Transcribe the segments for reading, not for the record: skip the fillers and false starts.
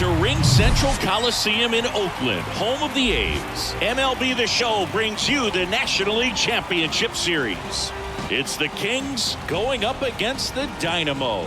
to Ring Central Coliseum in Oakland, home of the A's. MLB The Show brings you the National League Championship Series. It's the Kings going up against the Dynamo.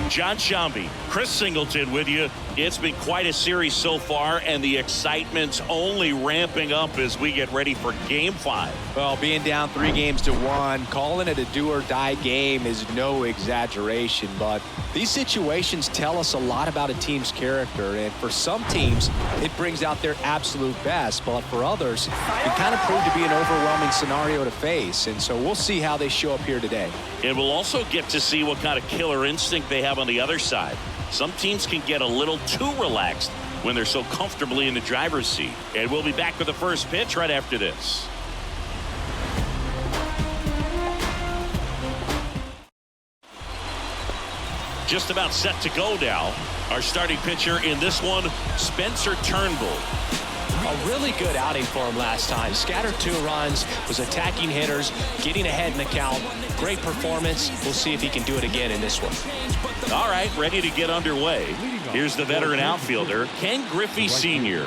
John Shambi, Chris Singleton with you. It's been quite a series so far, and the excitement's only ramping up as we get ready for Game 5. Well, being down 3-1, calling it a do-or-die game is no exaggeration, but these situations tell us a lot about a team's character, and for some teams, it brings out their absolute best, but for others, it kind of proved to be an overwhelming scenario to face, and so we'll see how they show up here today. And we'll also get to see what kind of killer instinct they have on the other side. Some teams can get a little too relaxed when they're so comfortably in the driver's seat. And we'll be back with the first pitch right after this. Just about set to go now. Our starting pitcher in this one, Spencer Turnbull. A really good outing for him last time. Scattered 2 runs, was attacking hitters, getting ahead in the count. Great performance. We'll see if he can do it again in this one. All right, ready to get underway. Here's the veteran outfielder, Ken Griffey Sr.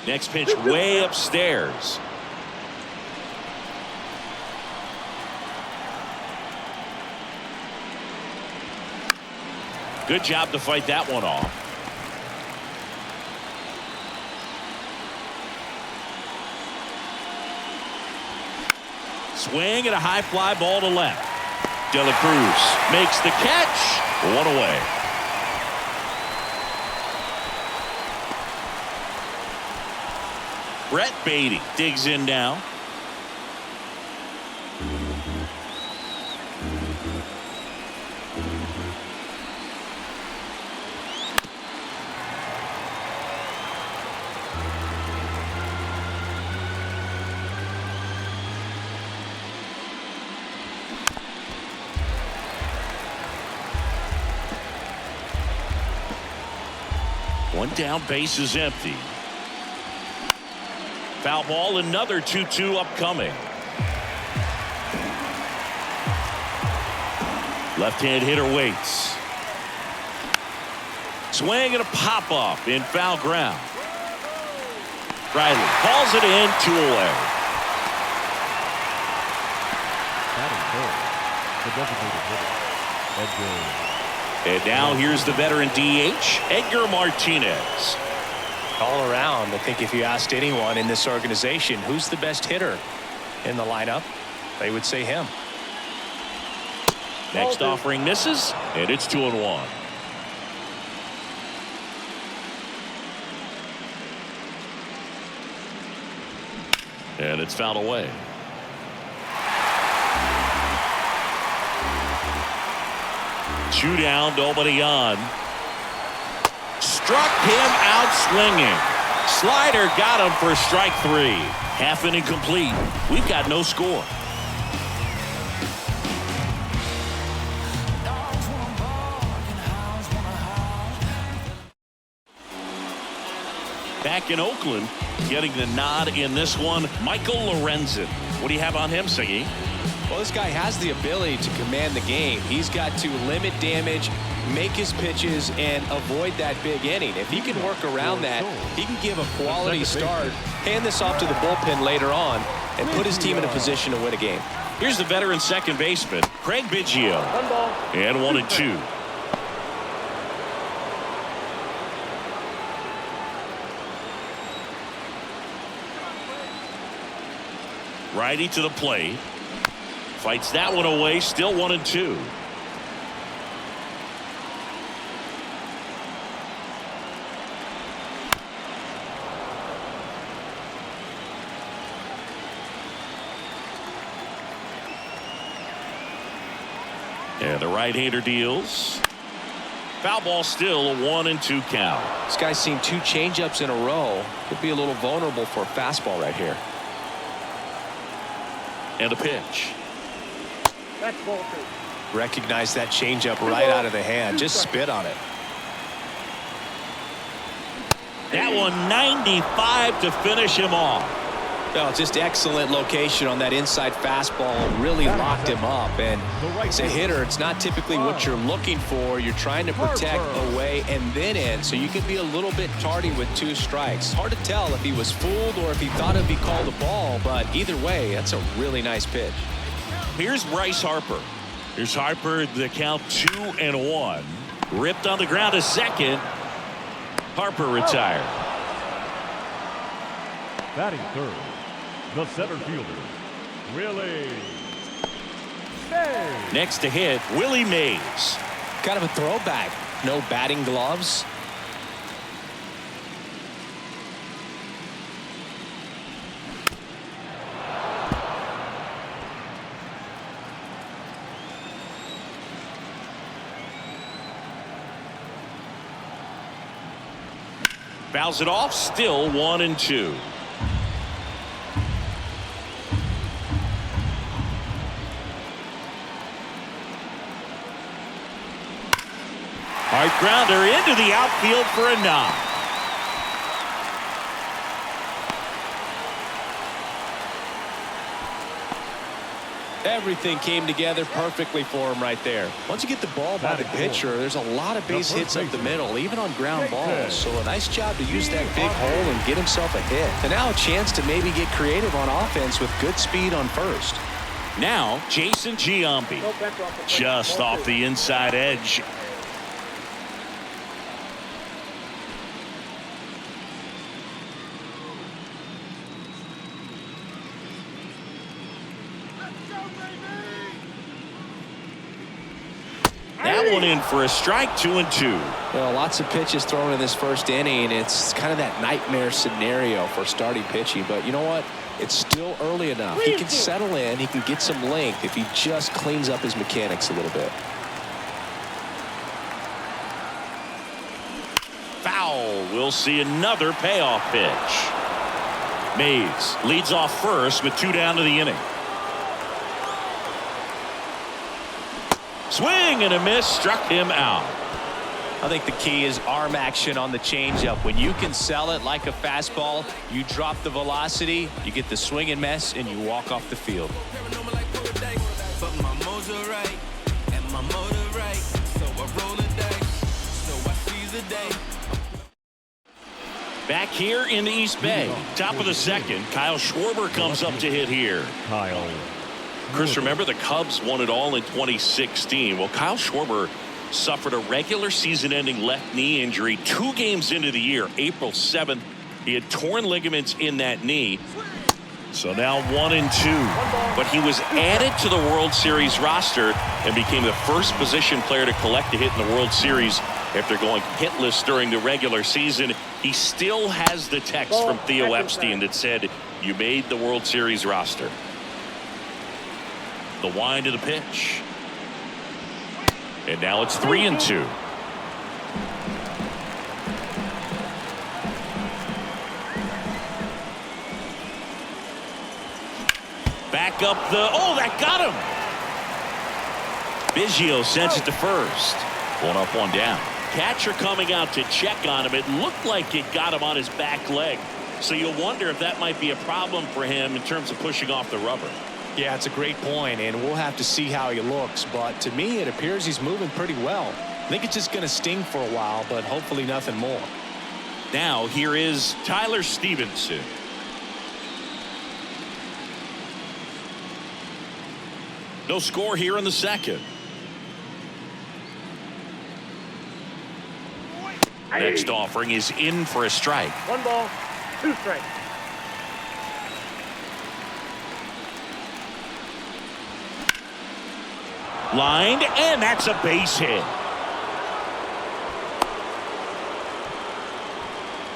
Next pitch way upstairs. Good job to fight that one off. Swing and a high fly ball to left. De La Cruz makes the catch. 1 away. Brett Beatty digs in now. One down, base is empty. Foul ball, another 2-2 upcoming. Left-hand hitter waits. Swing and a pop-up in foul ground. Riley calls it in, 2 away. And now here's the veteran DH, Edgar Martinez. All around, I think if you asked anyone in this organization who's the best hitter in the lineup, they would say him. Next offering misses, and it's 2-1. And it's fouled away. Two down, nobody on. Struck him out swinging. Slider got him for strike 3. Half inning complete. We've got no score. Back in Oakland, getting the nod in this one, Michael Lorenzen. What do you have on him, Siggy? Well, this guy has the ability to command the game. He's got to limit damage, make his pitches, and avoid that big inning. If he can work around that, he can give a quality start, hand this off to the bullpen later on, and put his team in a position to win a game. Here's the veteran second baseman, Craig Biggio. And 1-2. Righty to the plate. Fights that one away, still 1-2. And the right-hander deals. Foul ball, still a 1-2 count. This guy's seen 2 changeups in a row. Could be a little vulnerable for a fastball right here. And a pitch. That's ball 2. Recognize that changeup right out of the hand. Just spit on it. That one 95 to finish him off. Well, just excellent location on that inside fastball. Really locked him up. And as a hitter, it's not typically what you're looking for. You're trying to protect away and then in, so you can be a little bit tardy with 2 strikes. Hard to tell if he was fooled or if he thought it'd be called a ball, but either way, that's a really nice pitch. Here's Bryce Harper. Here's Harper, the count 2-1. Ripped on the ground to second. Harper retired. Batting third, the center fielder, Willie Mays. Next to hit, Willie Mays. Kind of a throwback. No batting gloves. Fouls it off, still 1-2. Hard grounder into the outfield for a knock. Everything came together perfectly for him right there. Once you get the ball by the pitcher, there's a lot of base hits up the middle, even on ground balls. So a nice job to use that big hole and get himself a hit. And now a chance to maybe get creative on offense with good speed on first. Now Jason Giambi, just off the inside edge. That one in for a strike, 2-2. Well, lots of pitches thrown in this first inning. It's kind of that nightmare scenario for starting pitching. But you know what? It's still early enough. He can settle in. He can get some length if he just cleans up his mechanics a little bit. Foul. We'll see another payoff pitch. Mays leads off first with 2 down to the inning. Swing and a miss, struck him out. I think the key is arm action on the changeup. When you can sell it like a fastball, you drop the velocity, you get the swing and miss, and you walk off the field. Back here in the East Bay, top of the second, Kyle Schwarber comes up to hit here. Kyle. Chris, remember the Cubs won it all in 2016. Well, Kyle Schwarber suffered a regular season-ending left knee injury 2 games into the year. April 7th, he had torn ligaments in that knee. So now 1-2. But he was added to the World Series roster and became the first position player to collect a hit in the World Series after going hitless during the regular season. He still has the text from Theo Epstein that said, "You made the World Series roster." The wind to the pitch. And now it's 3-2. Back up the, oh, that got him. Biggio sends it to first. 1 up, 1 down. Catcher coming out to check on him. It looked like it got him on his back leg. So you'll wonder if that might be a problem for him in terms of pushing off the rubber. Yeah, it's a great point, and we'll have to see how he looks. But to me, it appears he's moving pretty well. I think it's just going to sting for a while, but hopefully nothing more. Now here is Tyler Stevenson. No score here in the second. Next offering is in for a strike. 1 ball, 2 strikes. Lined, and that's a base hit.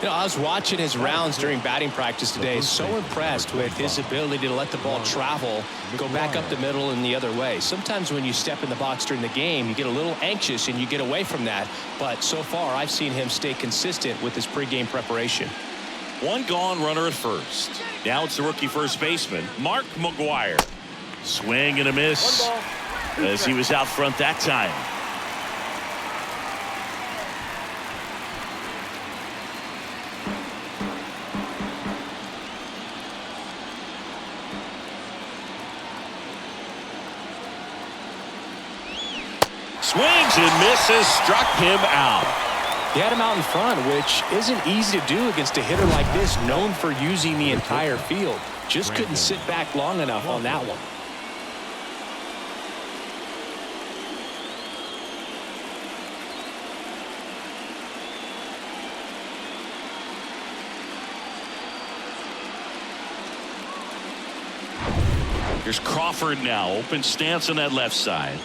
You know, I was watching his rounds during batting practice today. So impressed with his ability to let the ball travel, go back up the middle and the other way. Sometimes when you step in the box during the game, you get a little anxious and you get away from that. But so far, I've seen him stay consistent with his pregame preparation. 1 gone, runner at first. Now it's the rookie first baseman, Mark McGwire. Swing and a miss as he was out front that time. Swings and misses, struck him out. He had him out in front, which isn't easy to do against a hitter like this, known for using the entire field. Just couldn't sit back long enough on that one. Here's Crawford now. Open stance on that left side.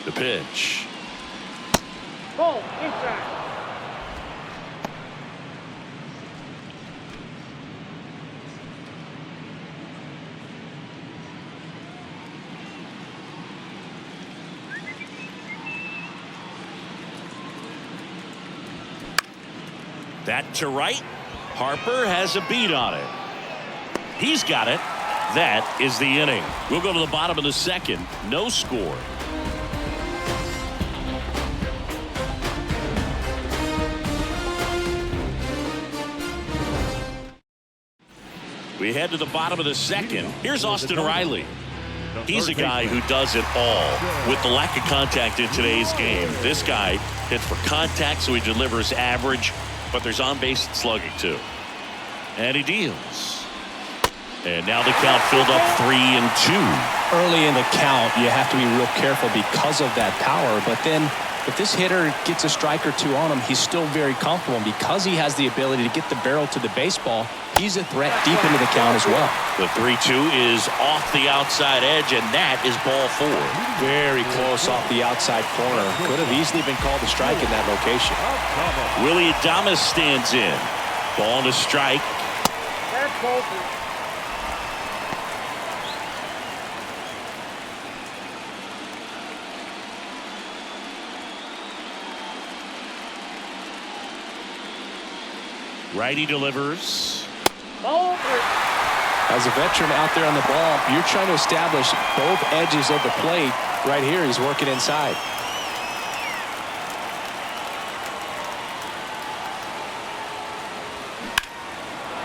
The pitch. Ball inside. That to right. Harper has a beat on it. He's got it. That is the inning. We'll go to the bottom of the second. No score. We head to the bottom of the second. Here's Austin Riley. He's a guy who does it all. With the lack of contact in today's game, this guy hits for contact, so he delivers average, but there's on-base slugging too. And he deals. And now the count filled up 3-2. Early in the count, you have to be real careful because of that power. But then if this hitter gets a strike or two on him, he's still very comfortable. And because he has the ability to get the barrel to the baseball, he's a threat deep into the count as well. The 3-2 is off the outside edge, and that is ball 4. Very close off the outside corner. Could have easily been called a strike in that location. Willie Adames stands in. Ball and a strike. That's ball 4. Righty delivers. Ball 3. As a veteran out there on the ball, you're trying to establish both edges of the plate. Right here, he's working inside.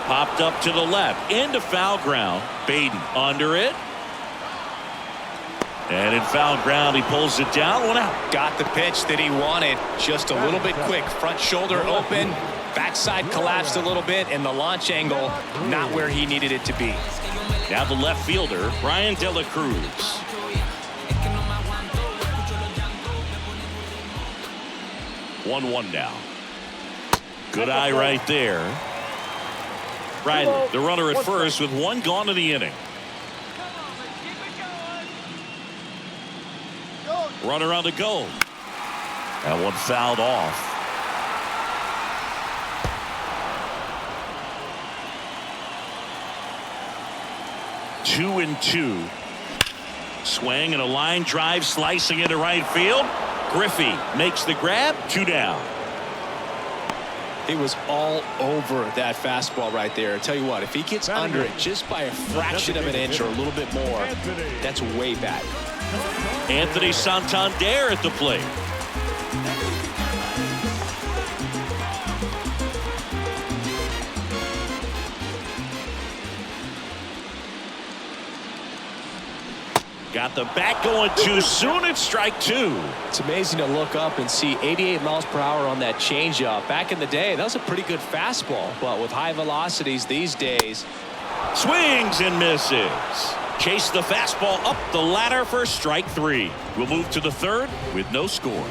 Popped up to the left. Into foul ground. Baden under it. And in foul ground, he pulls it down. 1 out. Got the pitch that he wanted. Just a little bit quick. Front shoulder open. Backside collapsed a little bit, and the launch angle not where he needed it to be. Now the left fielder, Brian De La Cruz. 1-1 now. Good eye right there. Riley, the runner at first with 1 gone in the inning. Runner on the go. That one fouled off. Two and 2. Swing and a line drive slicing into right field. Griffey makes the grab. 2 down. It was all over that fastball right there. I tell you what, if he gets under it just by a fraction of an inch or a little bit more, that's way back. Anthony Santander at the plate. Got the bat going too soon. It's strike 2. It's amazing to look up and see 88 miles per hour on that changeup. Back in the day, that was a pretty good fastball, but with high velocities these days. Swings and misses. Chase the fastball up the ladder for strike 3. We'll move to the third with no score.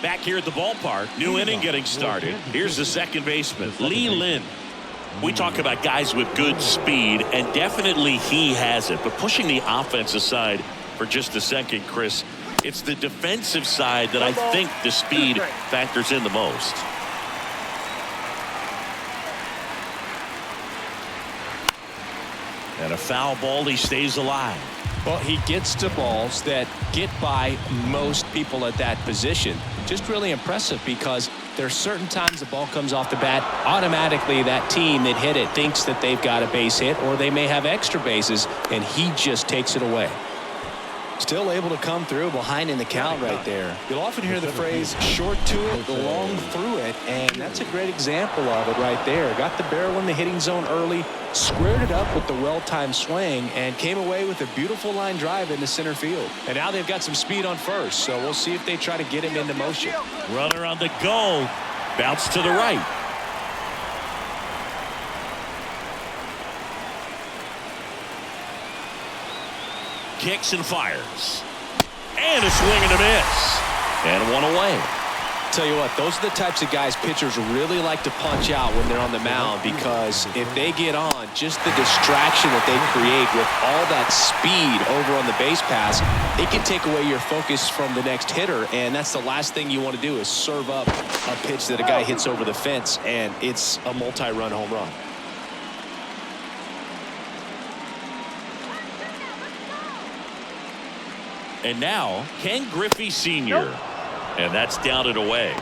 Back here at the ballpark, new inning getting started. Here's the second baseman, Lee Lin. We talk about guys with good speed, and definitely he has it. But pushing the offense aside for just a second, Chris, it's the defensive side that I think the speed factors in the most. And a foul ball, he stays alive. Well, he gets to balls that get by most people at that position. Just really impressive because there are certain times the ball comes off the bat, automatically that team that hit it thinks that they've got a base hit or they may have extra bases, and he just takes it away. Still able to come through behind in the count right there. You'll often hear the phrase short to it, long through it, and that's a great example of it right there. Got the barrel in the hitting zone early, squared it up with the well-timed swing, and came away with a beautiful line drive into center field. And now they've got some speed on first, so we'll see if they try to get him into motion. Runner on the go. Bounce to the right. Kicks and fires. And a swing and a miss. And one away. Tell you what, those are the types of guys pitchers really like to punch out when they're on the mound, because if they get on, just the distraction that they create with all that speed over on the base pass, it can take away your focus from the next hitter, and that's the last thing you want to do is serve up a pitch that a guy hits over the fence, and it's a multi-run home run. And now, Ken Griffey Sr. And that's down and away.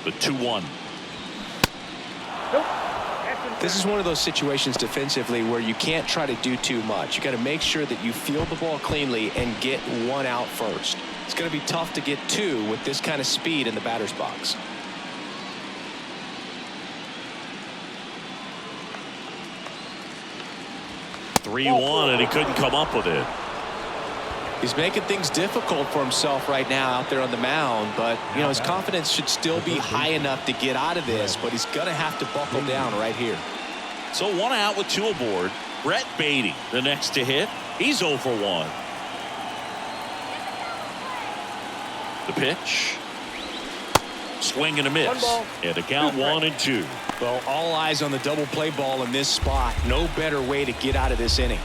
The 2-1. This is one of those situations defensively where you can't try to do too much. You got to make sure that you field the ball cleanly and get one out first. It's going to be tough to get two with this kind of speed in the batter's box. (3-1) and he couldn't come up with it. He's making things difficult for himself right now out there on the mound, but you know his confidence should still be high enough to get out of this, but he's going to have to buckle down right here. So 1 out with 2 aboard. Brett Beatty, the next to hit. He's 0 for 1. The pitch. Swing and a miss. And the count 1-2. Well, all eyes on the double play ball in this spot. No better way to get out of this inning.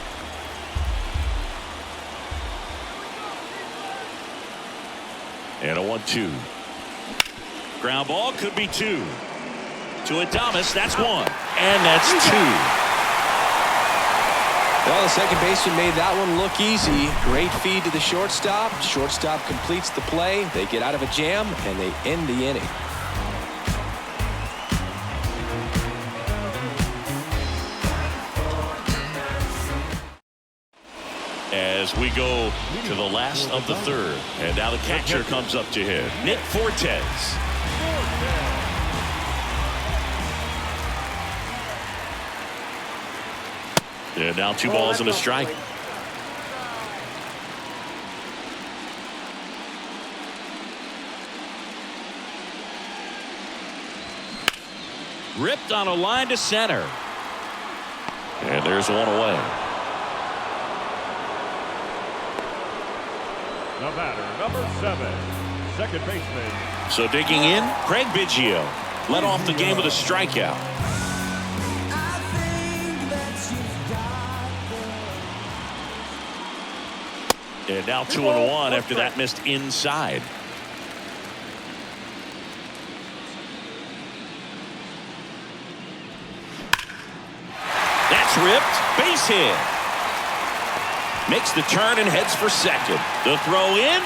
And a 1-2. Ground ball could be 2. To Adames, that's 1. And that's 2. Well, the second baseman made that one look easy. Great feed to the shortstop. Shortstop completes the play. They get out of a jam, and they end the inning. As we go to the last of the third. And now the catcher comes up to hit. Nick Fortes. And now 2 balls and a strike. Ripped on a line to center. And there's 1 away. The batter, number 7, second baseman. So digging in, Craig Biggio led off the game with a strikeout. And now 2-1 after that missed inside. That's ripped. Base hit. Makes the turn and heads for second. The throw in,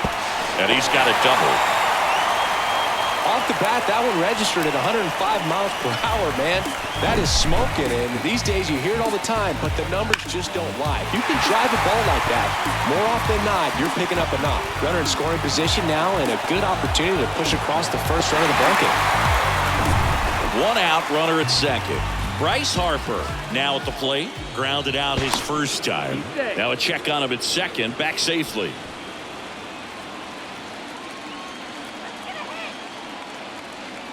and he's got a double. Off the bat, that one registered at 105 miles per hour, man. That is smoking, and these days you hear it all the time, but the numbers just don't lie. If you can drive a ball like that, more often than not, you're picking up a knock. Runner in scoring position now, and a good opportunity to push across the first run of the bucket. 1 out, runner at second. Bryce Harper now at the plate. Grounded out his first time. Now a check on him at second. Back safely.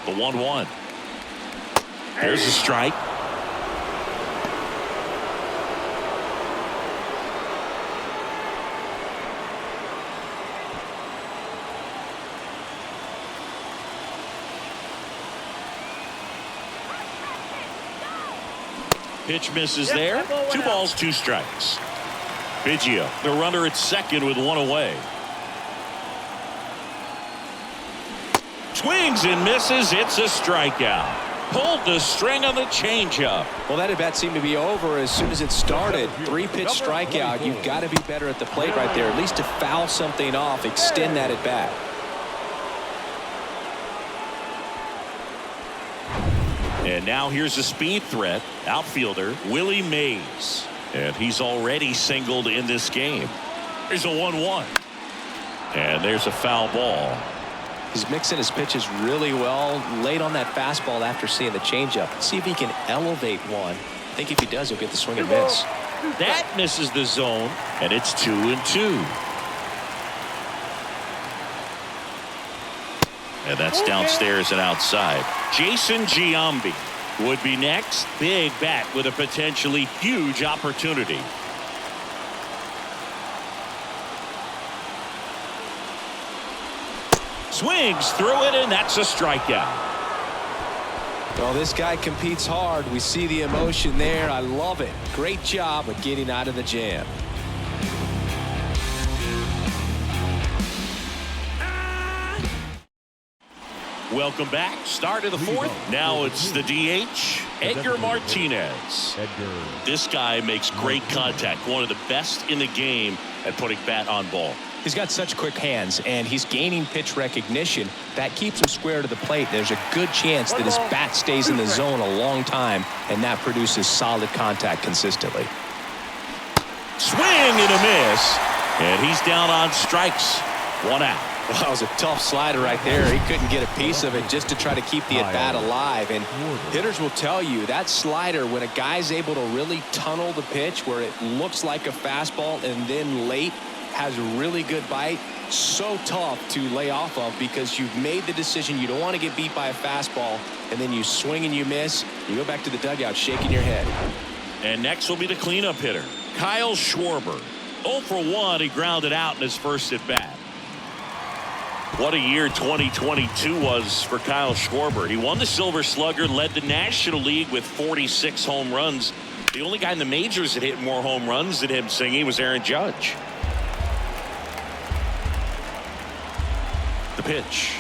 The 1-1. There's a strike. Pitch misses there. 2 balls, 2 strikes. Biggio, the runner at second with 1 away. Swings and misses. It's a strikeout. Pulled the string on the changeup. Well, that at bat seemed to be over as soon as it started. 3-pitch strikeout. You've got to be better at the plate right there, at least to foul something off, extend that at bat. And now here's a speed threat, outfielder Willie Mays. And he's already singled in this game. There's a 1-1. And there's a foul ball. He's mixing his pitches really well, late on that fastball after seeing the changeup. See if he can elevate one. I think if he does, he'll get the swing and miss. That misses the zone, and it's 2-2. And that's downstairs and outside. Jason Giambi would be next. Big bat with a potentially huge opportunity. Swings through it, and that's a strikeout. Well, this guy competes hard. We see the emotion there. I love it. Great job of getting out of the jam. Welcome back. Start of the fourth. Now it's the DH, Edgar Martinez. This guy makes great contact. One of the best in the game at putting bat on ball. He's got such quick hands, and he's gaining pitch recognition. That keeps him square to the plate. There's a good chance that his bat stays in the zone a long time, and that produces solid contact consistently. Swing and a miss, and he's down on strikes. 1 out. Well, that was a tough slider right there. He couldn't get a piece of it just to try to keep the at-bat alive. And hitters will tell you that slider, when a guy's able to really tunnel the pitch where it looks like a fastball and then late has a really good bite, so tough to lay off of because you've made the decision you don't want to get beat by a fastball, and then you swing and you miss. You go back to the dugout shaking your head. And next will be the cleanup hitter, Kyle Schwarber. 0 for 1. He grounded out in his first at-bat. What a year 2022 was for Kyle Schwarber. He won the Silver Slugger, led the National League with 46 home runs. The only guy in the majors that hit more home runs than him, Singy, was Aaron Judge. The pitch.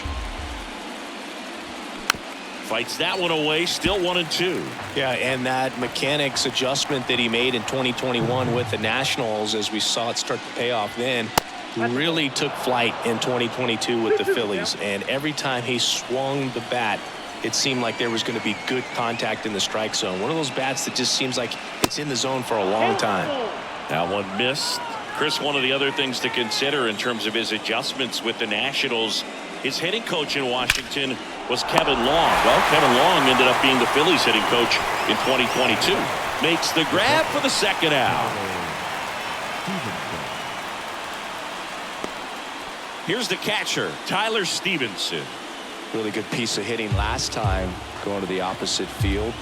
Fights that one away, still 1-2. Yeah, and that mechanics adjustment that he made in 2021 with the Nationals, as we saw it start to pay off then, really took flight in 2022 with the Phillies. And every time he swung the bat, it seemed like there was going to be good contact in the strike zone. One of those bats that just seems like it's in the zone for a long time. That one missed. Chris, one of the other things to consider in terms of his adjustments with the Nationals, his hitting coach in Washington was Kevin Long. Well, Kevin Long ended up being the Phillies hitting coach in 2022. Makes the grab for the second out. Here's the catcher, Tyler Stevenson. Really good piece of hitting last time, going to the opposite field.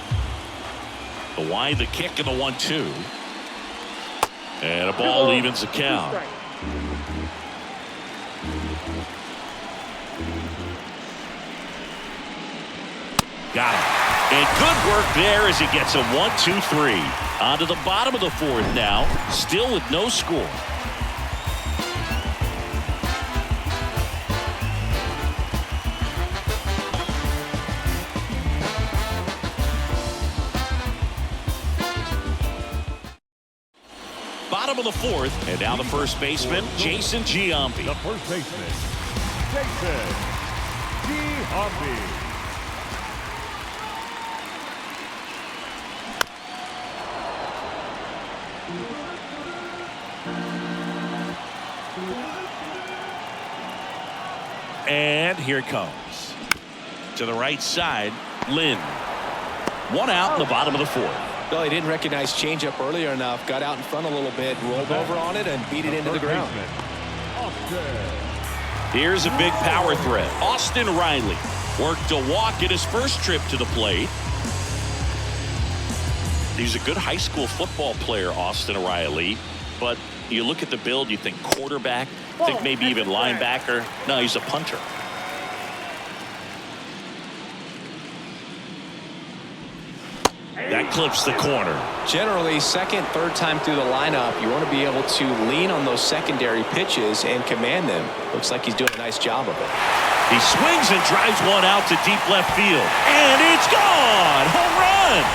The wide, the kick, and the 1-2. And a ball evens the count. Got him. And good work there as he gets a 1-2-3. On to the bottom of the fourth now, still with no score. Bottom of the fourth, and now the first baseman, Jason Giambi. The first baseman, Jason Giambi. And here it comes. To the right side, Lynn. 1 out in the bottom of the fourth. Well, he didn't recognize changeup earlier enough, got out in front a little bit, rolled over on it, and beat it into the ground. Here's a big power threat. Austin Riley worked a walk at his first trip to the plate. He's a good high school football player, Austin Riley, but you look at the build, you think quarterback, think maybe even linebacker. No, he's a punter. That clips the corner. Generally, second, third time through the lineup, you want to be able to lean on those secondary pitches and command them. Looks like he's doing a nice job of it. He swings and drives one out to deep left field. And it's gone! Home run!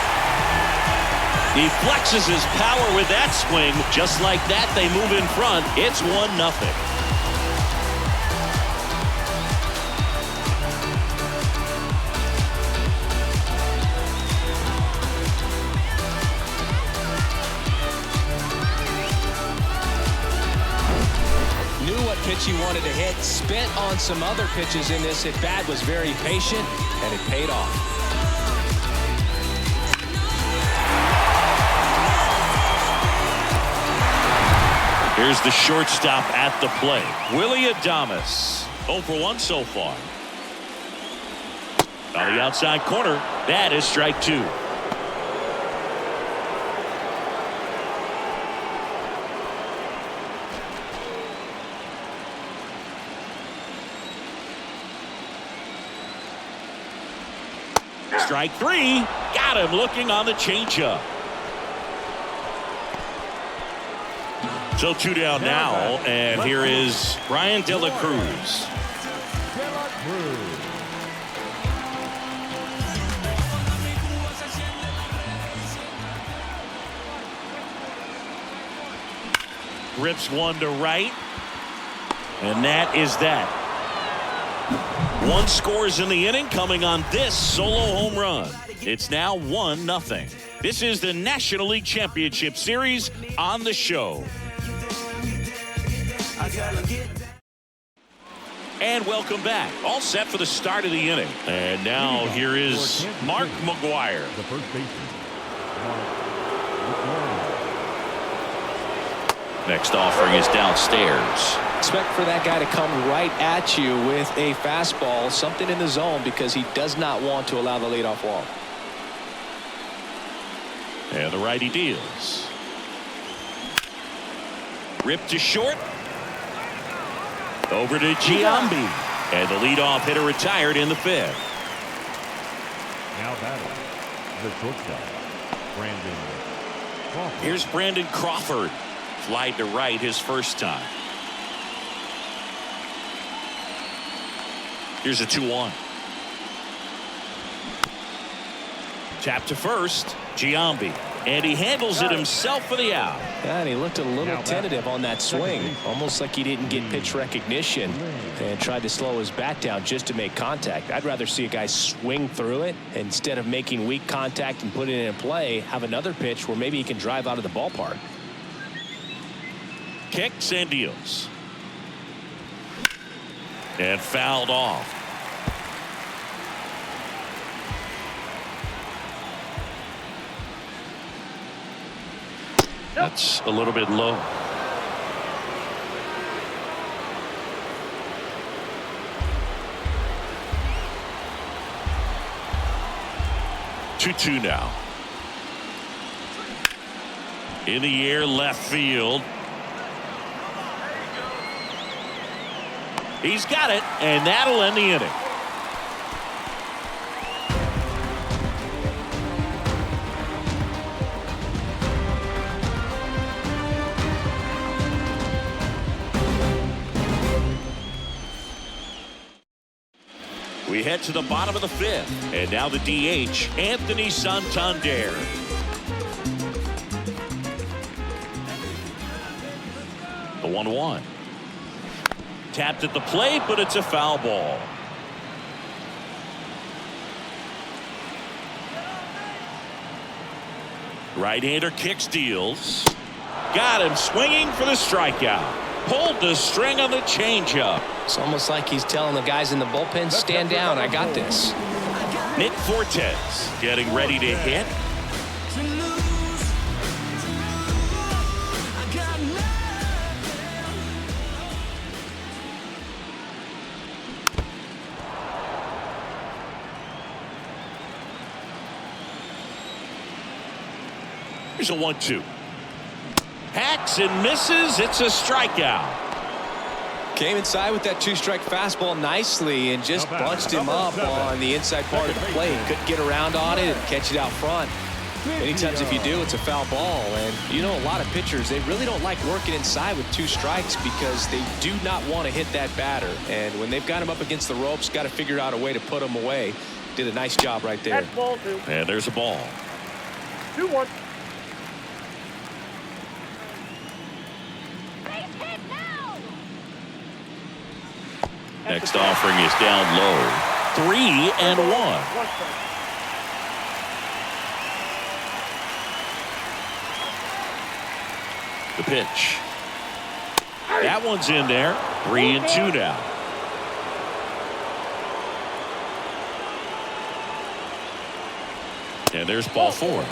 He flexes his power with that swing. Just like that, they move in front. It's 1-0. pitch he wanted to hit. Spent on some other pitches in this at bat, was very patient, and it paid off. Here's the shortstop at the plate, Willie Adames. 0 for 1 so far. On the outside corner, that is strike 2. Strike 3. Got him looking on the changeup. So 2 down now, and here is Brian De La Cruz. Rips one to right, and that is that. 1 scores in the inning, coming on this solo home run. It's now 1-0. This is the National League Championship Series on the show. And welcome back. All set for the start of the inning. And now here is Mark McGwire. The first baseman. Next offering is downstairs. Expect for that guy to come right at you with a fastball, something in the zone, because he does not want to allow the leadoff walk. And the righty deals. Ripped to short. Over to Giambi. And the leadoff hitter retired in the 5th. Now batting, the shortstop, Brandon Crawford. Here's Brandon Crawford. Flied to right his first time. Here's a 2-1. Tap to first, Giambi. And he handles it himself for the out. Yeah, and he looked a little tentative on that swing, almost like he didn't get pitch recognition, and tried to slow his bat down just to make contact. I'd rather see a guy swing through it instead of making weak contact and putting it in play, have another pitch where maybe he can drive out of the ballpark. Kicks and deals. And fouled off. That's a little bit low. Two now. In the air, left field. He's got it, and that'll end the inning. We head to the bottom of the 5th, and now the DH, Anthony Santander. The 1-1. Tapped at the plate, but it's a foul ball. Right-hander kicks, deals. Got him swinging for the strikeout. Pulled the string on the changeup. It's almost like he's telling the guys in the bullpen, stand down, I got this. Nick Fortes getting ready to hit. Here's a 1-2. Hacks and misses. It's a strikeout. Came inside with that 2-strike fastball nicely and just bunched him up on the inside part of the plate. Couldn't get around on it and catch it out front. Many times if you do, it's a foul ball. And you know, a lot of pitchers, they really don't like working inside with 2 strikes because they do not want to hit that batter. And when they've got him up against the ropes, got to figure out a way to put him away. Did a nice job right there. That's ball 2. And there's a ball. 2-1. Next offering is down low. 3-1. 1 strike. The pitch. That one's in there. 3-2 now. And there's ball 4.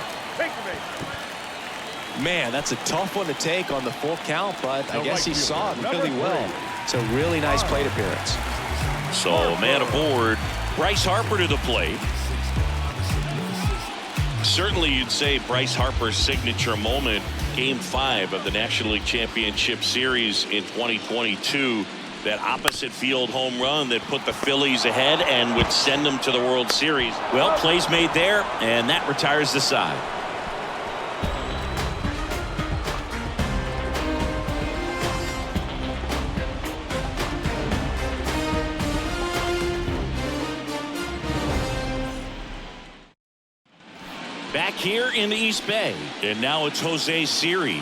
Man, that's a tough one to take on the full count, but I guess he saw it really well. It's a really nice plate appearance. So man aboard, Bryce Harper to the plate. Certainly you'd say Bryce Harper's signature moment, Game 5 of the National League Championship Series in 2022. That opposite field home run that put the Phillies ahead and would send them to the World Series. Well, plays made there, and that retires the side. Back here in the East Bay, and now it's Jose Siri.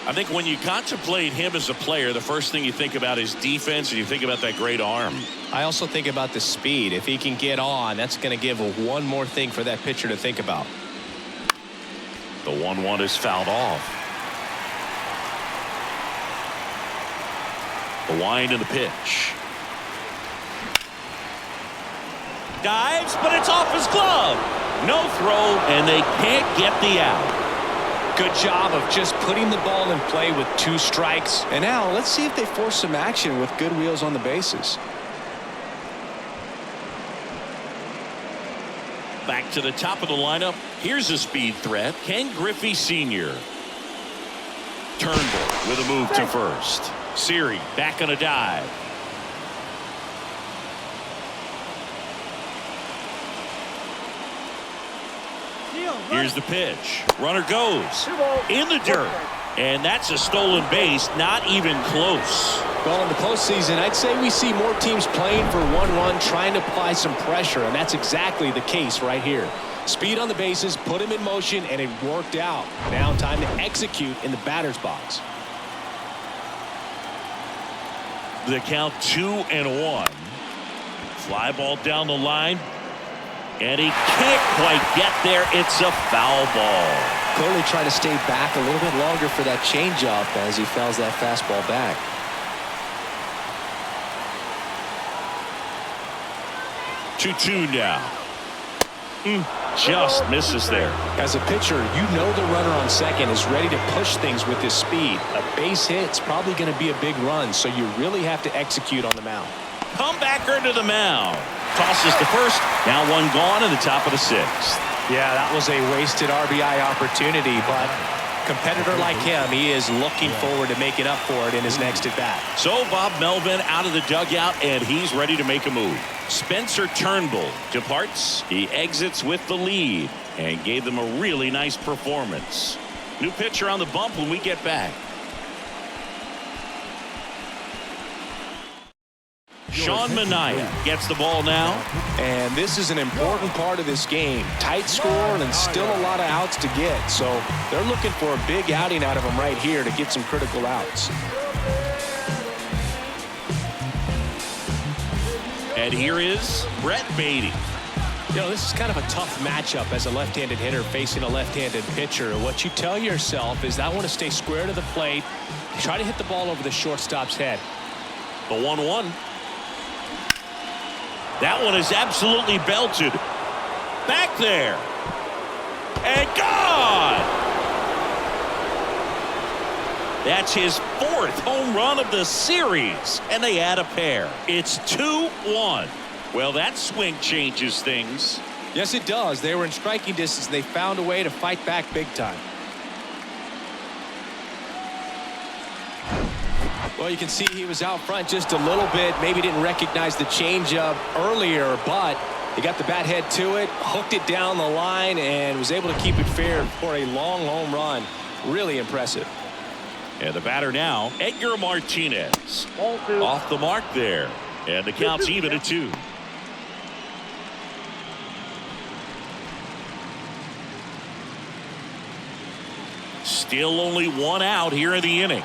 I think when you contemplate him as a player, the first thing you think about is defense, and you think about that great arm. I also think about the speed. If he can get on, that's going to give one more thing for that pitcher to think about. The 1-1 is fouled off. The wind and the pitch. Dives, but it's off his glove. No throw, and they can't get the out. Good job of just putting the ball in play with 2 strikes. And now let's see if they force some action with good wheels on the bases. Back to the top of the lineup. Here's a speed threat. Ken Griffey Sr. Turnbull with a move to first. Siri back on a dive. Here's the pitch. Runner goes in the dirt. And that's a stolen base. Not even close. Well, in the postseason, I'd say we see more teams playing for 1-1, trying to apply some pressure, and that's exactly the case right here. Speed on the bases, put him in motion, and it worked out. Now time to execute in the batter's box. The count 2-1. Fly ball down the line. And he can't quite get there. It's a foul ball. Clearly trying to stay back a little bit longer for that changeup as he fouls that fastball back. 2-2 now. Just misses there. As a pitcher, you know the runner on second is ready to push things with his speed. A base hit's probably going to be a big run, so you really have to execute on the mound. Comebacker to the mound. Tosses to first. Now 1 gone in the top of the 6th. Yeah, that was a wasted RBI opportunity, but competitor like him, he is looking forward to making up for it in his next at bat. So Bob Melvin out of the dugout, and he's ready to make a move. Spencer Turnbull departs. He exits with the lead and gave them a really nice performance. New pitcher on the bump when we get back. Sean Manaea gets the ball now. And this is an important part of this game. Tight score and still a lot of outs to get. So they're looking for a big outing out of him right here to get some critical outs. And here is Brett Beatty. You know, this is kind of a tough matchup as a left-handed hitter facing a left-handed pitcher. What you tell yourself is I want to stay square to the plate, try to hit the ball over the shortstop's head. The 1-1. That one is absolutely belted. Back there. And gone. That's his 4th home run of the series. And they add a pair. It's 2-1. Well, that swing changes things. Yes, it does. They were in striking distance. They found a way to fight back big time. Well, you can see he was out front just a little bit. Maybe didn't recognize the changeup earlier, but he got the bat head to it, hooked it down the line, and was able to keep it fair for a long home run. Really impressive. And the batter now, Edgar Martinez. Off the mark there. And the count's even at 2. Still only 1 out here in the inning.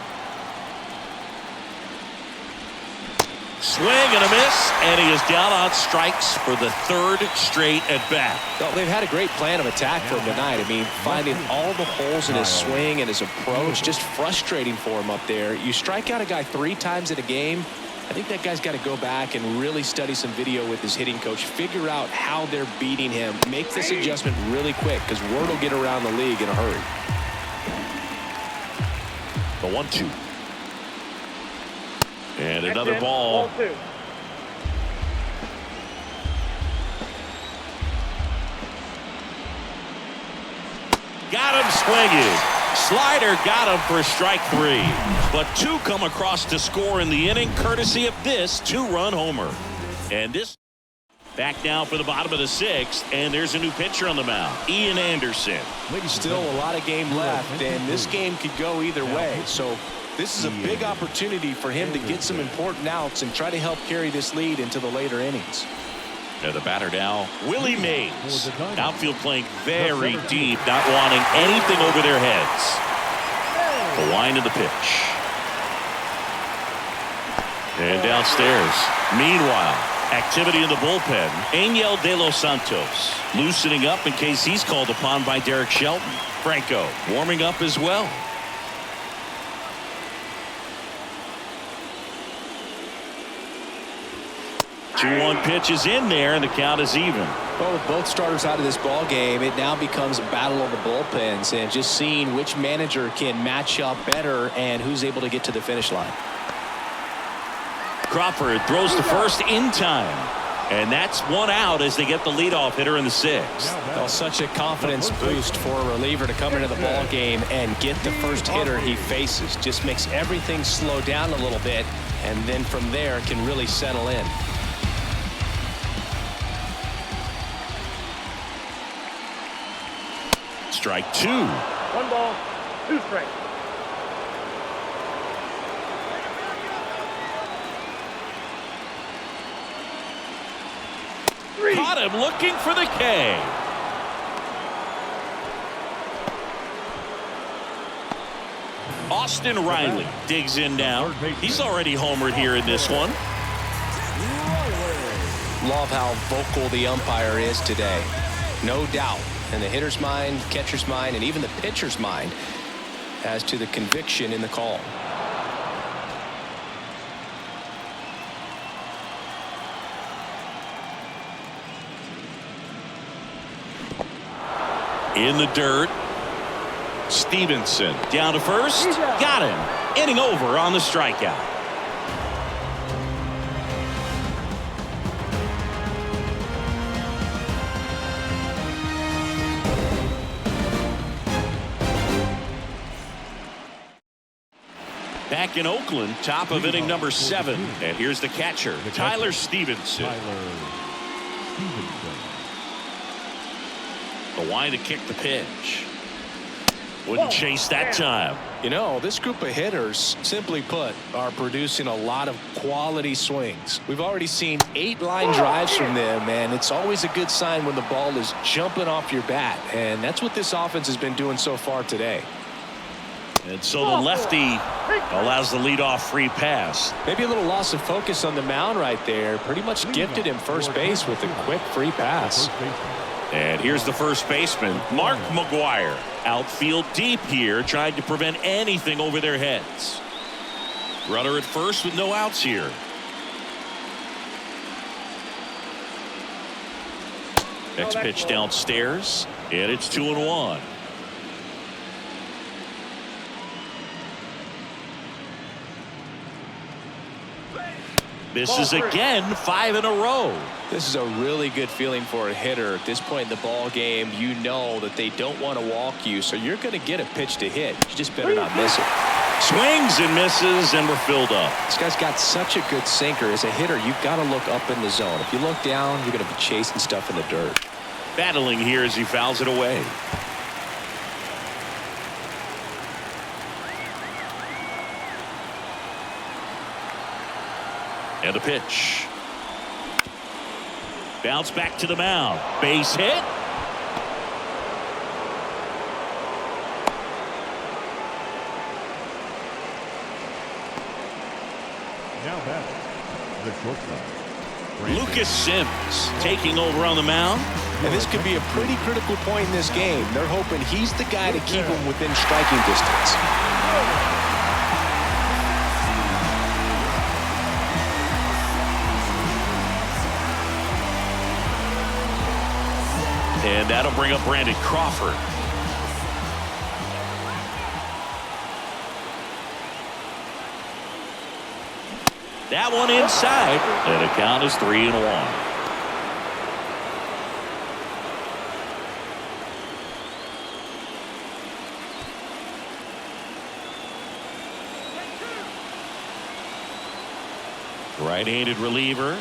Swing and a miss, and he is down on strikes for the 3rd straight at bat. Well, they've had a great plan of attack for him tonight. I mean, finding all the holes in his swing and his approach, just frustrating for him up there. You strike out a guy 3 times in a game, I think that guy's got to go back and really study some video with his hitting coach, figure out how they're beating him, make this adjustment really quick because word will get around the league in a hurry. The 1-2. And another ball. Ball 2. Got him swinging. Slider got him for strike 3. But 2 come across to score in the inning, courtesy of this 2-run homer. And this back now for the bottom of the 6th, and there's a new pitcher on the mound, Ian Anderson. Still a lot of game left, and this game could go either way. So this is a big opportunity for him to get some important outs and try to help carry this lead into the later innings. And the batter now, Willie Mays. Outfield playing very deep, not wanting anything over their heads. The wind of the pitch. And downstairs. Meanwhile, activity in the bullpen. Angel De Los Santos loosening up in case he's called upon by Derek Shelton. Franco warming up as well. Two-one pitch is in there, and the count is even. Well, with both starters out of this ball game, it now becomes a battle of the bullpens and just seeing which manager can match up better and who's able to get to the finish line. Crawford throws to first in time, and that's 1 out as they get the leadoff hitter in the 6th. Well, such a confidence boost for a reliever to come into the ball game and get the first hitter he faces. Just makes everything slow down a little bit, and then from there can really settle in. Strike 2. 1 ball, 2 strikes. Caught him looking for the K. Austin Riley digs in now. He's already homered here in this one. Love how vocal the umpire is today. No doubt in the hitter's mind, catcher's mind, and even the pitcher's mind as to the conviction in the call. In the dirt. Stevenson down to first. Got him. Inning over on the strikeout. Back in Oakland, top of inning number 7. And here's the catcher, Tyler Stevenson. The wind to kick the pitch. Wouldn't chase that time. You know, this group of hitters, simply put, are producing a lot of quality swings. We've already seen 8 line drives from them, and it's always a good sign when the ball is jumping off your bat. And that's what this offense has been doing so far today. And so the lefty allows the leadoff free pass. Maybe a little loss of focus on the mound right there. Pretty much gifted him first base with a quick free pass. And here's the first baseman, Mark McGuire. Outfield deep here, trying to prevent anything over their heads. Runner at first with no outs here. Next pitch downstairs, and it's 2-1. Misses again, 5 in a row. This is a really good feeling for a hitter. At this point in the ball game, you know that they don't want to walk you, so you're going to get a pitch to hit. You just better not miss it. Swings and misses, and we're filled up. This guy's got such a good sinker. As a hitter, you've got to look up in the zone. If you look down, you're going to be chasing stuff in the dirt. Battling here as he fouls it away. And the pitch. Bounce back to the mound. Base hit. Now batting, the shortstop, Lucas Sims taking over on the mound. And this could be a pretty critical point in this game. They're hoping he's the guy to keep him within striking distance. And that'll bring up Brandon Crawford. That one inside. And the count is 3-1. Right-handed reliever.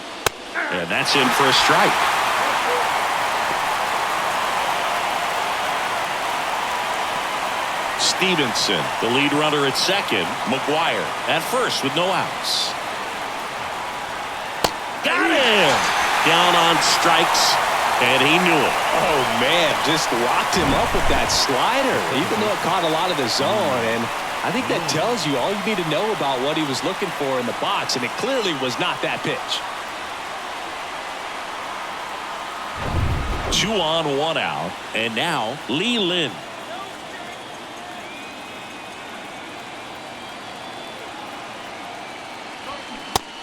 And that's in for a strike. Stevenson, the lead runner at second. McGuire at first with no outs. Got him! Down on strikes, and he knew it. Oh, man, just locked him up with that slider, even though it caught a lot of the zone. And I think that tells you all you need to know about what he was looking for in the box, and it clearly was not that pitch. 2 on, 1 out, and now Lee Lin.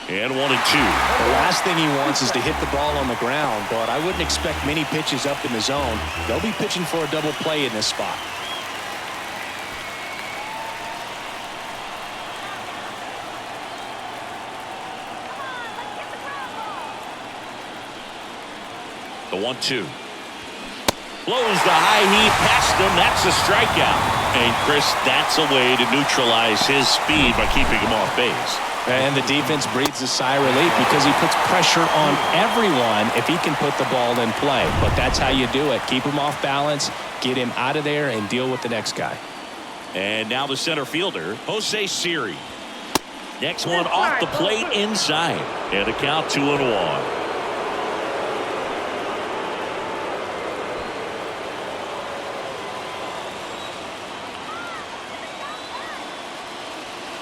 And 1-2. The last thing he wants is to hit the ball on the ground, but I wouldn't expect many pitches up in the zone. They'll be pitching for a double play in this spot. The 1-2. Blows the high heat past him. That's a strikeout. And Chris, that's a way to neutralize his speed by keeping him off base. And the defense breathes a sigh of relief because he puts pressure on everyone if he can put the ball in play. But that's how you do it. Keep him off balance, get him out of there, and deal with the next guy. And now the center fielder, Jose Siri. Next one off the plate inside. And the count 2-1.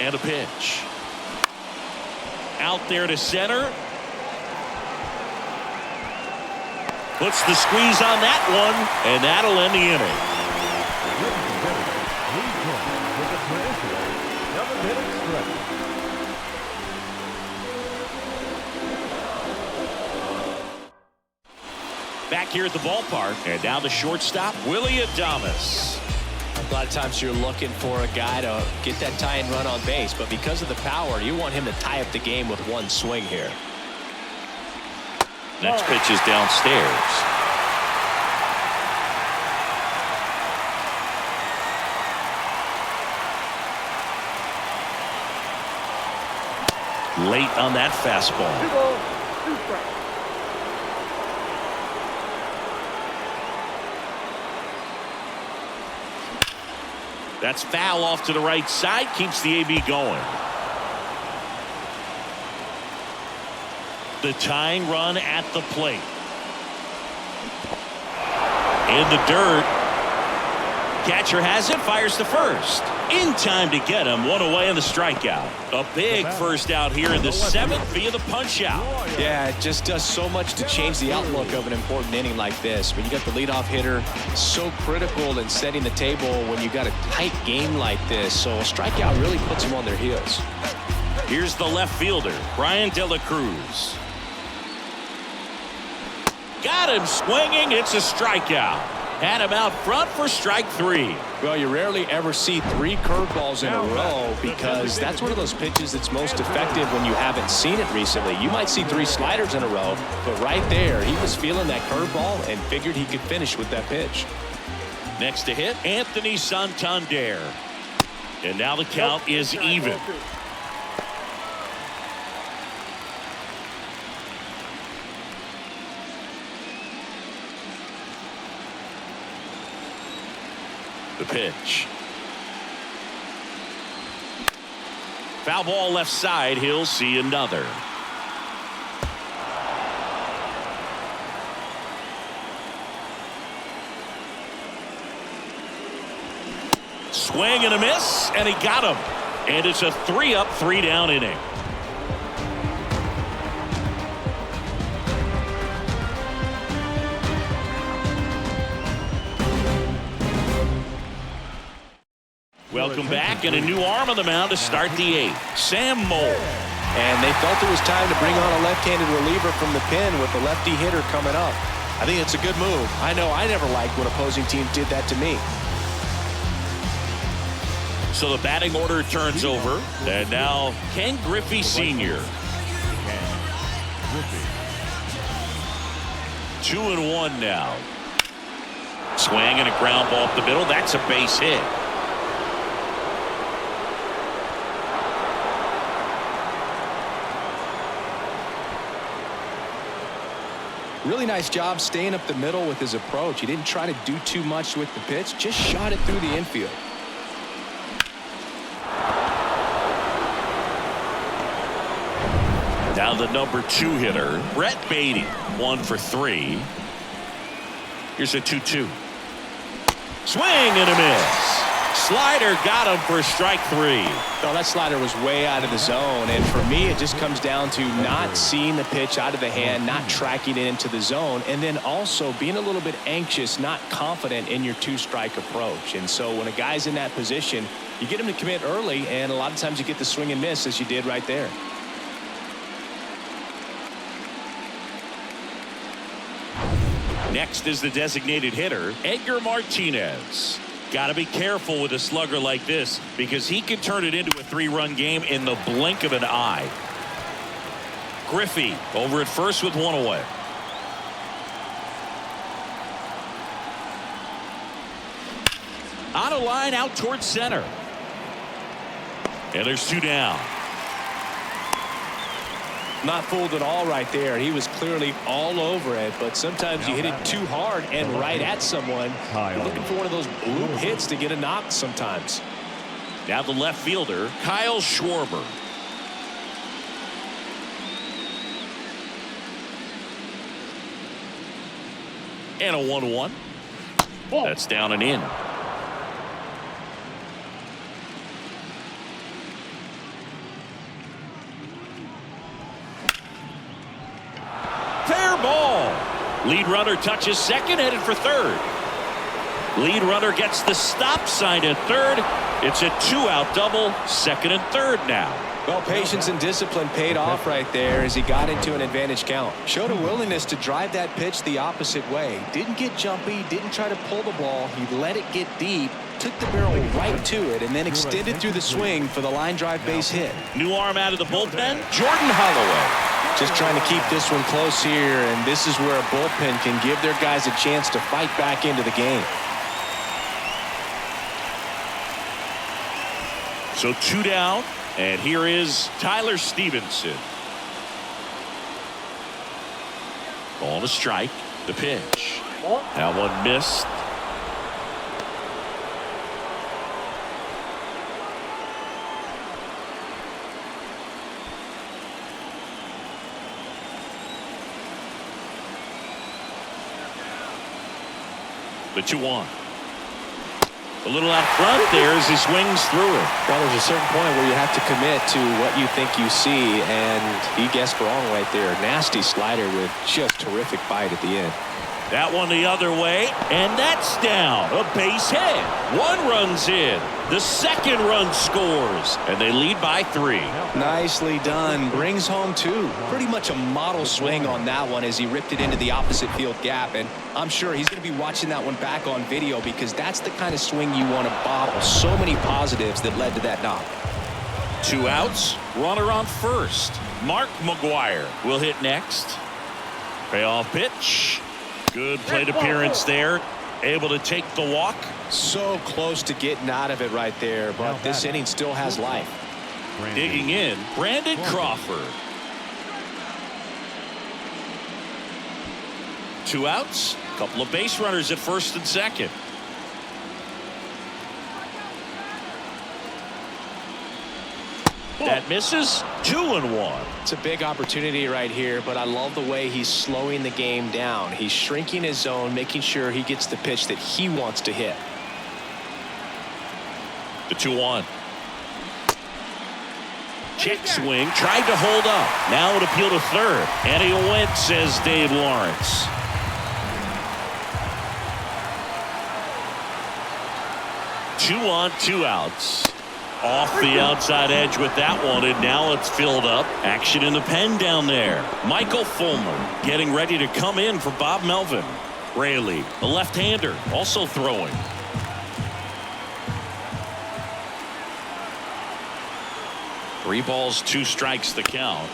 And a pitch. Out there to center. Puts the squeeze on that one, and that'll end the inning. Back here at the ballpark, and now the shortstop, Willie Adames. A lot of times you're looking for a guy to get that tying run on base, but because of the power, you want him to tie up the game with one swing here. Next pitch is downstairs. Late on that fastball. 2 balls, 2 strikes. That's foul off to the right side. Keeps the AB going. The tying run at the plate. In the dirt. Catcher has it. Fires to first. In time to get him. 1 away in the strikeout. A big first out here in the 7th via the punch out. Yeah, it just does so much to change the outlook of an important inning like this. When you got the leadoff hitter, so critical in setting the table when you got a tight game like this. So a strikeout really puts them on their heels. Here's the left fielder, Brian De La Cruz. Got him swinging. It's a strikeout. Had him out front for strike 3. Well, you rarely ever see 3 curveballs in a row because that's one of those pitches that's most effective when you haven't seen it recently. You might see 3 sliders in a row, but right there, he was feeling that curveball and figured he could finish with that pitch. Next to hit, Anthony Santander. And now the count is even. The pitch. Foul ball left side. He'll see another. Swing and a miss, and he got him. And it's a 3-up, 3-down inning. Welcome back, and a new arm on the mound to start the 8th. Sam Moll. And they felt it was time to bring on a left-handed reliever from the pen with the lefty hitter coming up. I think it's a good move. I know I never liked when opposing teams did that to me. So the batting order turns over, and now Ken Griffey Sr. 2-1 now. Swing and a ground ball up the middle. That's a base hit. Really nice job staying up the middle with his approach. He didn't try to do too much with the pitch, just shot it through the infield. Now the number 2 hitter, Brett Beatty, 1 for 3. Here's a 2-2. Swing and a miss. Slider got him for strike 3. Well, that slider was way out of the zone, and for me it just comes down to not seeing the pitch out of the hand, not tracking it into the zone, and then also being a little bit anxious, not confident in your 2-strike approach. And so when a guy's in that position, you get him to commit early, and a lot of times you get the swing and miss as you did right there. Next is the designated hitter, Edgar Martinez. Got to be careful with a slugger like this because he can turn it into a 3-run game in the blink of an eye. Griffey over at first with 1 away. On a line out towards center. And there's 2 down. Not fooled at all right there. He was clearly all over it, but sometimes you hit it too hard and right at someone. You're looking for one of those bloop hits to get a knock sometimes. Now the left fielder, Kyle Schwarber. And a 1-1. That's down and in. Fair ball. Lead runner touches second, headed for third. Lead runner gets the stop sign at third. It's a 2-out double, second and third now. Well, patience and discipline paid off right there as he got into an advantage count. Showed a willingness to drive that pitch the opposite way. Didn't get jumpy, didn't try to pull the ball. He let it get deep, took the barrel right to it, and then extended through the swing for the line drive base hit. New arm out of the bullpen, Jordan Holloway. Just trying to keep this one close here, and this is where a bullpen can give their guys a chance to fight back into the game. So 2 down, and here is Tyler Stevenson. Ball to strike, the pitch. That one missed. The 2-1. A little out front there as he swings through it. Well, there's a certain point where you have to commit to what you think you see, and he guessed wrong right there. Nasty slider with just terrific bite at the end. That one the other way, and that's down. A base hit. 1 run's in. The second run scores, and they lead by 3. Nicely done. Brings home 2. Pretty much a model swing on that one as he ripped it into the opposite field gap, and I'm sure he's going to be watching that one back on video because that's the kind of swing you want to bottle. So many positives that led to that knock. 2 outs, runner on first. Mark McGuire will hit next. Payoff pitch. Good plate appearance there. Able to take the walk. So close to getting out of it right there, but this inning still has life. Digging in, Brandon Crawford. 2 outs, couple of base runners at first and second. That misses. 2-1. It's a big opportunity right here, but I love the way he's slowing the game down. He's shrinking his zone, making sure he gets the pitch that he wants to hit. The 2-1. Check swing, tried to hold up. Now it appeal to third. And he went, says Dave Lawrence. Two on, 2 outs. Off the outside edge with that one, and now it's filled up. Action in the pen down there. Michael Fulmer getting ready to come in for Bob Melvin. Rayleigh, the left-hander, also throwing. Three balls, two strikes the count.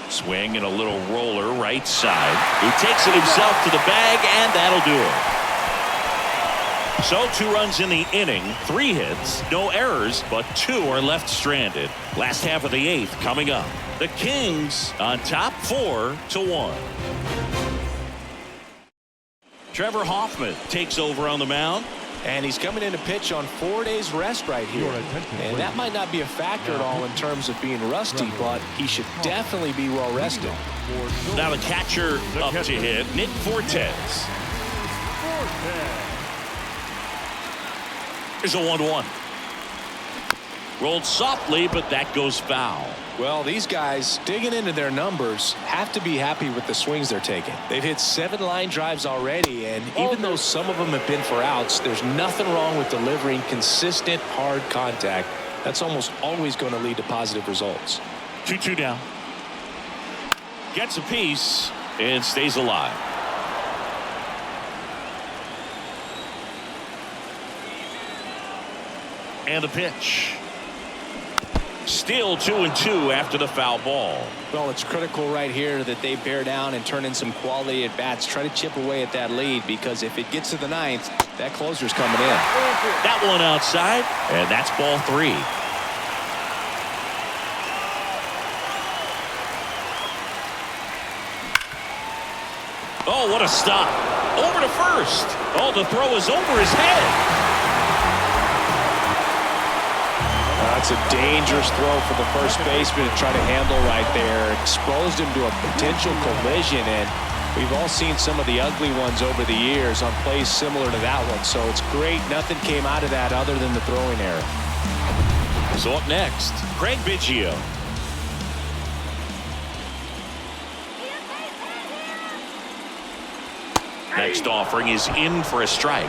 Swing and a little roller right side. He takes it himself to the bag, and that'll do it. So 2 runs in the inning, 3 hits, no errors, but 2 are left stranded. Last half of the 8th coming up. The Kings on top 4-1. Trevor Hoffman takes over on the mound. And he's coming in to pitch on 4 days rest right here. And that might not be a factor at all in terms of being rusty, but he should definitely be well rested. Now the catcher up to hit, Nick Fortes. Here's a 1-1. Rolled softly, but that goes foul. Well, these guys digging into their numbers have to be happy with the swings they're taking. They've hit 7 line drives already, and even though some of them have been for outs, there's nothing wrong with delivering consistent hard contact. That's almost always going to lead to positive results. 2-2 down. Gets a piece and stays alive. And the pitch. Still 2-2 after the foul ball. Well, it's critical right here that they bear down and turn in some quality at bats. Try to chip away at that lead, because if it gets to the 9th, that closer's coming in. That one outside, and that's ball 3. Oh, what a stop. Over to first. Oh, the throw is over his head. That's a dangerous throw for the first baseman to try to handle right there. Exposed him to a potential collision, and we've all seen some of the ugly ones over the years on plays similar to that one. So it's great nothing came out of that other than the throwing error. So up next, Craig Biggio. Next offering is in for a strike.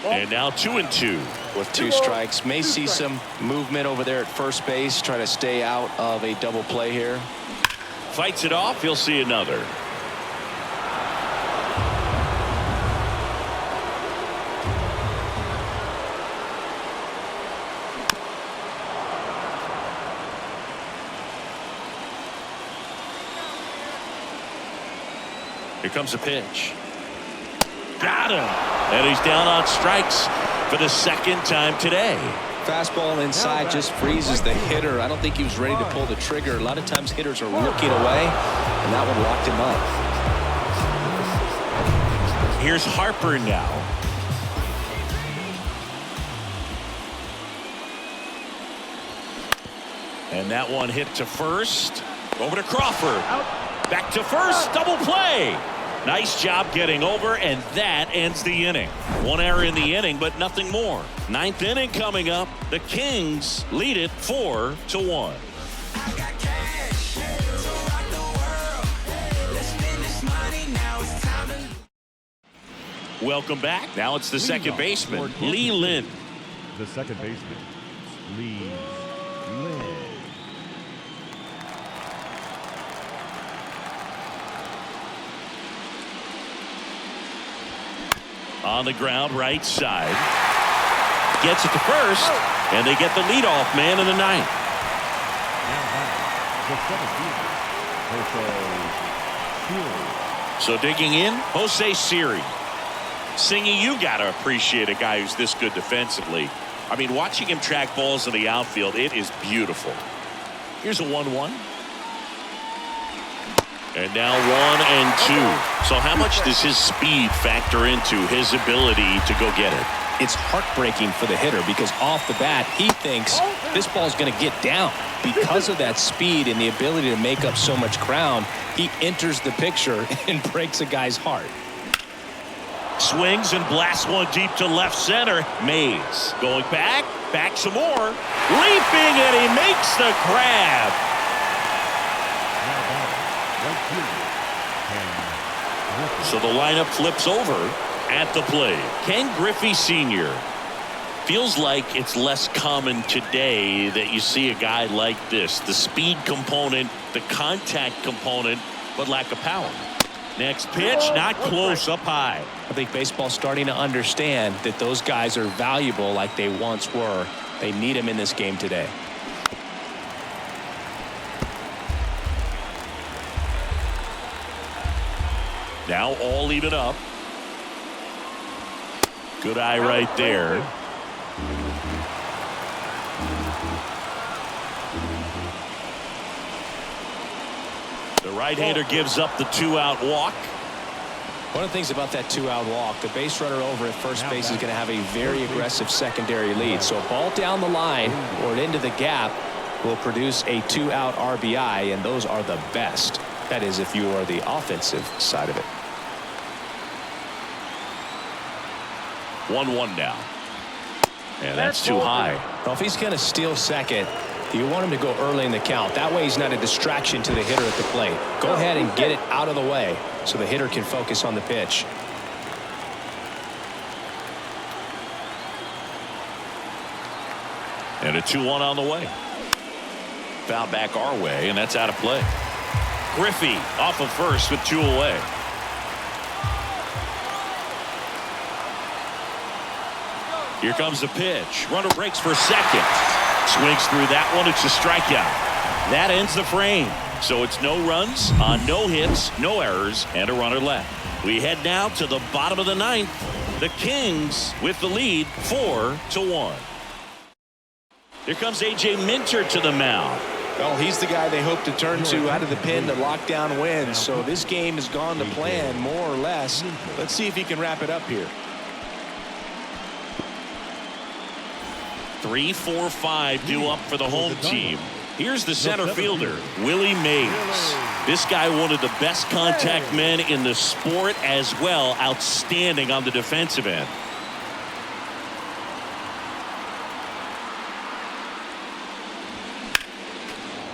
And now 2-2. With 2 strikes, may see some movement over there at first base, try to stay out of a double play here. Fights it off. He'll see another. Here comes a pitch. Got him. And he's down on strikes for the 2nd time today. Fastball inside just freezes the hitter. I don't think he was ready to pull the trigger. A lot of times hitters are looking away, and that one locked him up. Here's Harper now. And that one hit to first. Over to Crawford. Back to first. Double play. Nice job getting over, and that ends the inning. 1 error in the inning, but nothing more. 9th inning coming up. The Kings lead it 4-1. Welcome back. Now it's the second baseman, Lee Lin. The second baseman, Lee Lin. On the ground, right side. Gets it to first, and they get the leadoff man in the 9th. So digging in, Jose Siri. Singy, you got to appreciate a guy who's this good defensively. I mean, watching him track balls in the outfield, it is beautiful. Here's a 1-1. And now 1-2. So how much does his speed factor into his ability to go get it? It's heartbreaking for the hitter, because off the bat he thinks this ball's going to get down. Because of that speed and the ability to make up so much ground, he enters the picture and breaks a guy's heart. Swings and blasts one deep to left center. Mays going back some more. Leaping, and he makes the grab. So the lineup flips over at the plate. Ken Griffey Sr. Feels like it's less common today that you see a guy like this. The speed component, the contact component, but lack of power. Next pitch, not close, up high. I think baseball's starting to understand that those guys are valuable like they once were. They need them in this game today. Now all even up. Good eye right there. The right-hander gives up the 2-out walk. One of the things about that 2-out walk, the base runner over at first base is going to have a very aggressive secondary lead. So a ball down the line or into the gap will produce a 2-out RBI, and those are the best. That is, if you are the offensive side of it. 1-1 now. And that's too high. Well, if he's going to steal second, you want him to go early in the count. That way he's not a distraction to the hitter at the plate. Go ahead and get it out of the way so the hitter can focus on the pitch. And a 2-1 on the way. Foul back our way, and that's out of play. Griffey off of first with 2 away. Here comes the pitch. Runner breaks for second. Swings through that one. It's a strikeout. That ends the frame. So it's no runs on no hits, no errors, and a runner left. We head now to the bottom of the 9th. The Kings with the lead 4-1. Here comes A.J. Minter to the mound. Well, he's the guy they hope to turn to out of the pen to lock down wins. So this game has gone to plan more or less. Let's see if he can wrap it up here. 3, 4, 5 due up for the home team. Here's the center fielder, Willie Mays. This guy, one of the best contact men in the sport as well. Outstanding on the defensive end.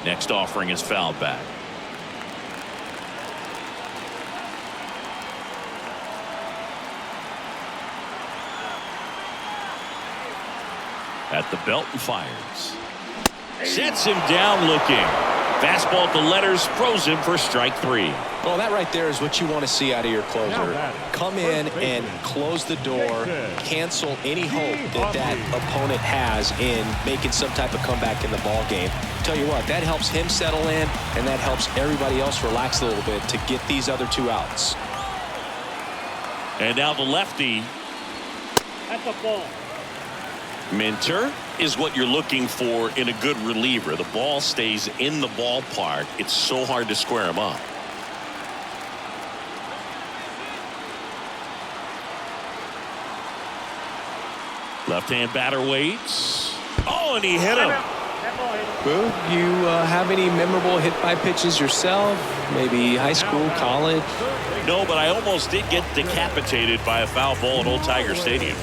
Next offering is fouled back. At the belt and fires. Sets him down looking. Fastball at the letters, froze him for strike 3. Well, that right there is what you want to see out of your closer. Come in and close the door, cancel any hope that opponent has in making some type of comeback in the ball game. Tell you what, that helps him settle in, and that helps everybody else relax a little bit to get these other 2 outs. And now the lefty. That's a ball. Minter is what you're looking for in a good reliever. The ball stays in the ballpark. It's so hard to square him up. Left-hand batter waits. Oh, and he hit him. Well, you have any memorable hit-by pitches yourself? Maybe high school, college? No, but I almost did get decapitated by a foul ball at Old Tiger Stadium.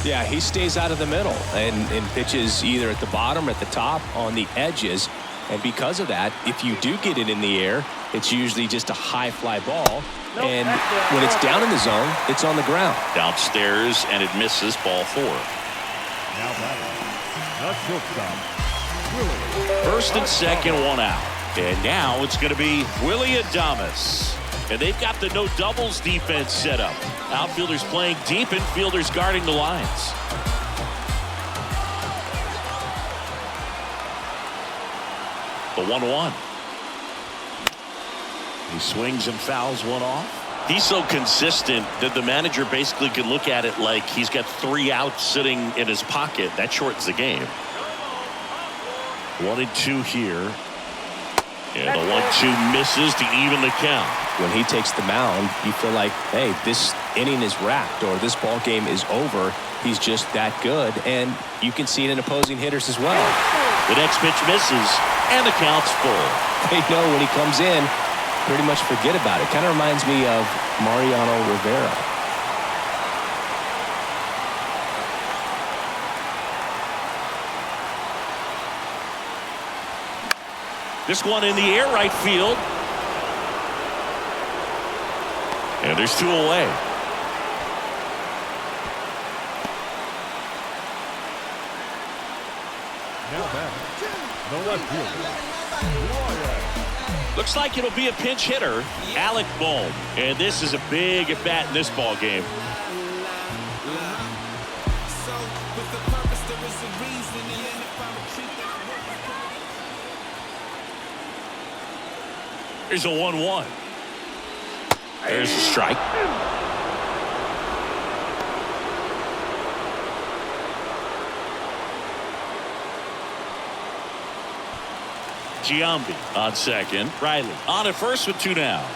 Yeah, he stays out of the middle and pitches either at the bottom or at the top on the edges. And because of that, if you do get it in the air, it's usually just a high fly ball. And when it's down in the zone, it's on the ground. Downstairs, and it misses, ball 4. Now batting, the shortstop, Willie. First and second, 1 out. And now it's going to be Willie Adames. And they've got the no doubles defense set up. Outfielders playing deep, infielders guarding the lines. The 1-1. He swings and fouls one off. He's so consistent that the manager basically can look at it like he's got 3 outs sitting in his pocket. That shortens the game. 1-2 here. And the 1-2 misses to even the count. When he takes the mound, you feel like, hey, this inning is wrapped or this ball game is over. He's just that good, and you can see it in opposing hitters as well. The next pitch misses, and the count's full. They know when he comes in, pretty much forget about it. Kind of reminds me of Mariano Rivera. This one in the air, right field. And there's 2 away. Now back, the left fielder, Ryan. Looks like it'll be a pinch hitter, Alec Bohm. And this is a big at bat in this ball game. Here's a 1-1. There's a strike. Giambi on second. Riley on at first with 2 down.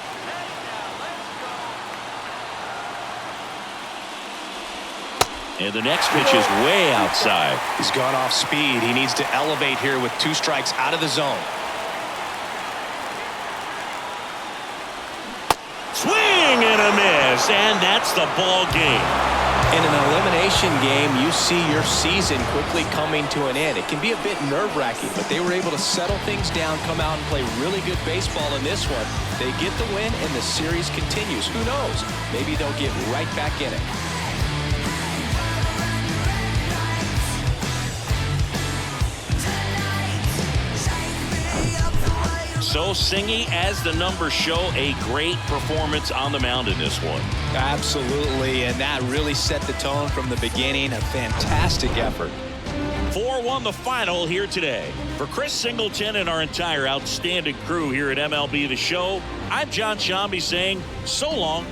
And the next pitch is way outside. He's gone off speed. He needs to elevate here with 2 strikes out of the zone. Swing and a miss, and that's the ball game. In an elimination game, you see your season quickly coming to an end. It can be a bit nerve-wracking, but they were able to settle things down, come out and play really good baseball in this one. They get the win, and the series continues. Who knows? Maybe they'll get right back in it. So Singy, as the numbers show, a great performance on the mound in this one. Absolutely, and that really set the tone from the beginning. A fantastic effort. 4-1 the final here today. For Chris Singleton and our entire outstanding crew here at MLB The Show, I'm John Shambi saying so long.